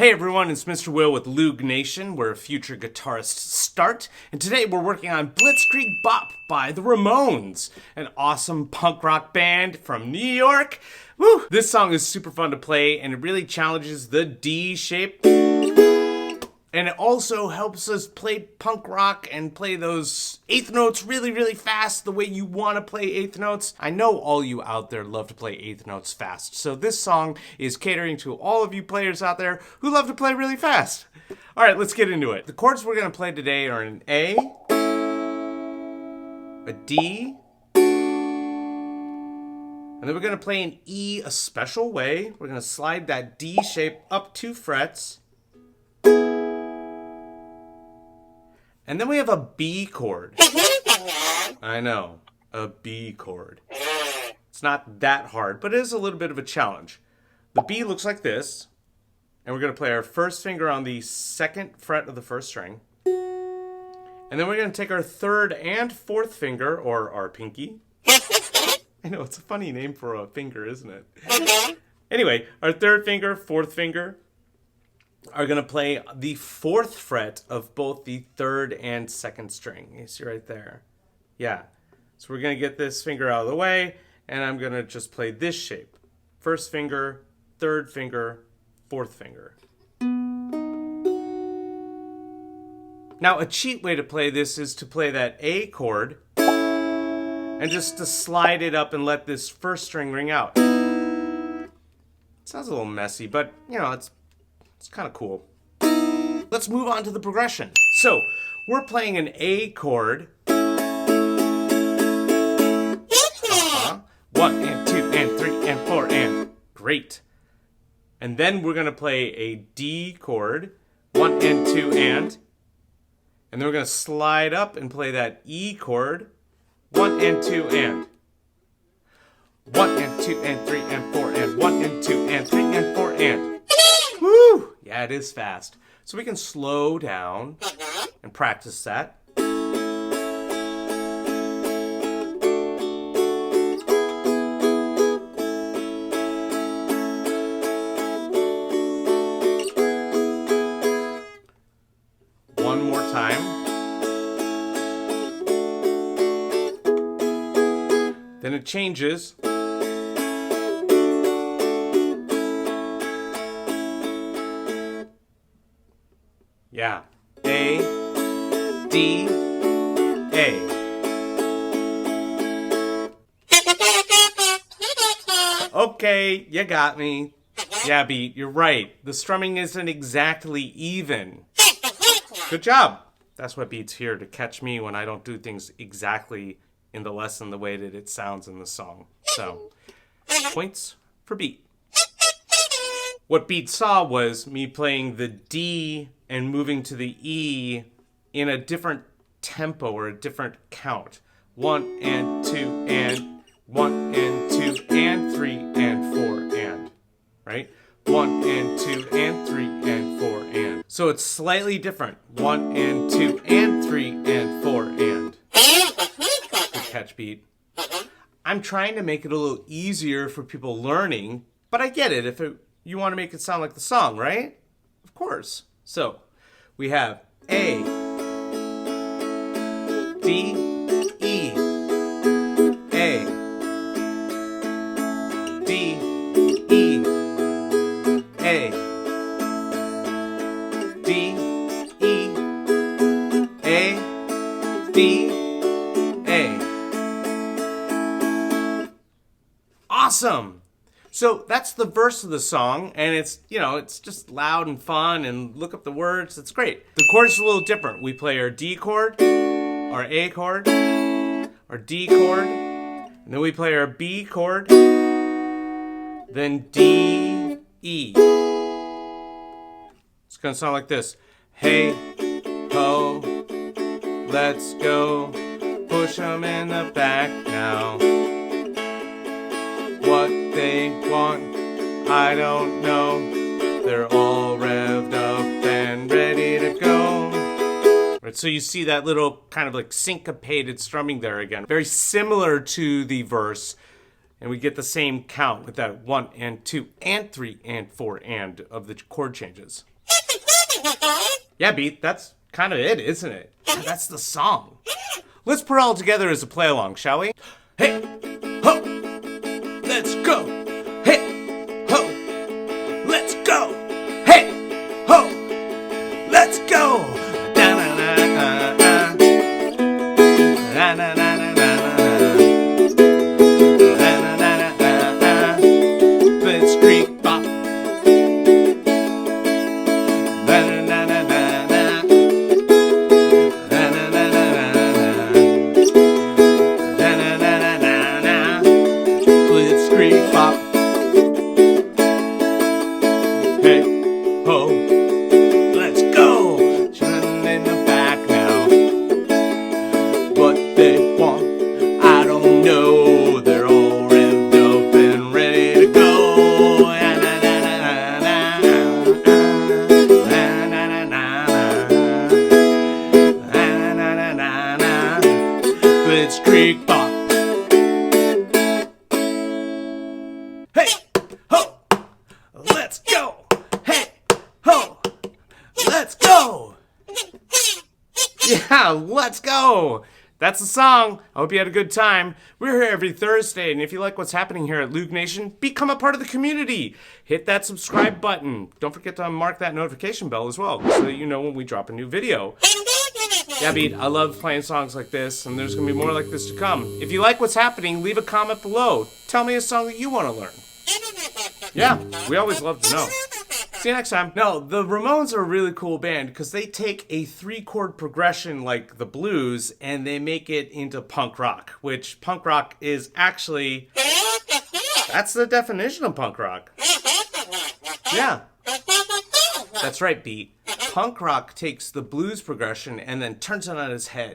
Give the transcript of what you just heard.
Hey everyone, it's Mr. Will with Loog Nation, where future guitarists start, and today we're working on Blitzkrieg Bop by the Ramones, an awesome punk rock band from New York. Woo! This song is super fun to play, and it really challenges the D shape. And it also helps us play punk rock and play those eighth notes really, really fast the way you want to play eighth notes. I know all you out there love to play eighth notes fast. So this song is catering to all of you players out there who love to play really fast. All right, let's get into it. The chords we're going to play today are an A, a D, and then we're going to play an E a special way. We're going to slide that D shape up 2 frets. And then we have a B chord. I know, a B chord. It's not that hard, but it is a little bit of a challenge. The B looks like this, and we're going to play our first finger on the 2nd fret of the 1st string. And then we're going to take our 3rd and 4th finger, or our pinky. I know, it's a funny name for a finger, isn't it? Anyway, our 3rd finger, 4th finger, are going to play the 4th fret of both the 3rd and 2nd string. You see right there? Yeah. So we're going to get this finger out of the way, and I'm going to just play this shape. 1st finger, 3rd finger, 4th finger. Now, a cheat way to play this is to play that A chord and just to slide it up and let this 1st string ring out. It sounds a little messy, but, you know, it's kind of cool. Let's move on to the progression. So, we're playing an A chord. 1 and 2 and 3 and 4 and great. And then we're going to play a D chord. 1 and 2 and then we're going to slide up and play that E chord. 1 and 2 and 1 and 2 and 3 and 4 and 1 and 2 and 3 and 4 and woo! Yeah, it is fast. So we can slow down and practice that. One more time. Then it changes. Yeah. A, D, A. Okay, you got me. Yeah, Beat, you're right. The strumming isn't exactly even. Good job. That's what Beat's here, to catch me when I don't do things exactly in the lesson the way that it sounds in the song. So, points for Beat. What Beat saw was me playing the D and moving to the E in a different tempo or a different count. 1 and 2 and 1 and 2 and 3 and 4 and, right? 1 and 2 and 3 and 4 and. So it's slightly different. 1 and 2 and 3 and 4 and. Good catch, Beat. I'm trying to make it a little easier for people learning, but I get it. You want to make it sound like the song, right? Of course. So, we have A, D, E, A, D, E, A, D, E, A, D, A. Awesome! So that's the verse of the song, and it's just loud and fun, and look up the words. It's great. The chords are a little different. We play our D chord, our A chord, our D chord, and then we play our B chord, then D, E. It's gonna sound like this. Hey, ho, let's go, push 'em in the back now. What they want, I don't know. They're all revved up and ready to go. Right, so you see that little kind of like syncopated strumming there again. Very similar to the verse, and we get the same count with that 1 and 2 and 3 and 4 and of the chord changes. Yeah, Beat, that's kind of it, isn't it? Yeah, that's the song. Let's put it all together as a play along, shall we? Hey, ho, let's go. Hey, ho, let's go. Hey, ho, let's go. Da-na-na-na-na. Da-na-na-na-na. Da-na-na-na-na. Blitzkrieg bop. Blitzkrieg bop. Hey, ho, let's go. Hey, ho, let's go. Yeah, let's go. That's the song. I hope you had a good time. We're here every Thursday, and if you like what's happening here at Loog Nation, become a part of the community. Hit that subscribe button. Don't forget to mark that notification bell as well, so that you know when we drop a new video. Yeah, Beat, I love playing songs like this, and there's going to be more like this to come. If you like what's happening, leave a comment below. Tell me a song that you want to learn. Yeah, we always love to know. See you next time. No, the Ramones are a really cool band because they take a 3-chord progression like the blues and they make it into punk rock, which punk rock is actually... That's the definition of punk rock. Yeah. That's right, Beat. Punk rock takes the blues progression and then turns it on its head.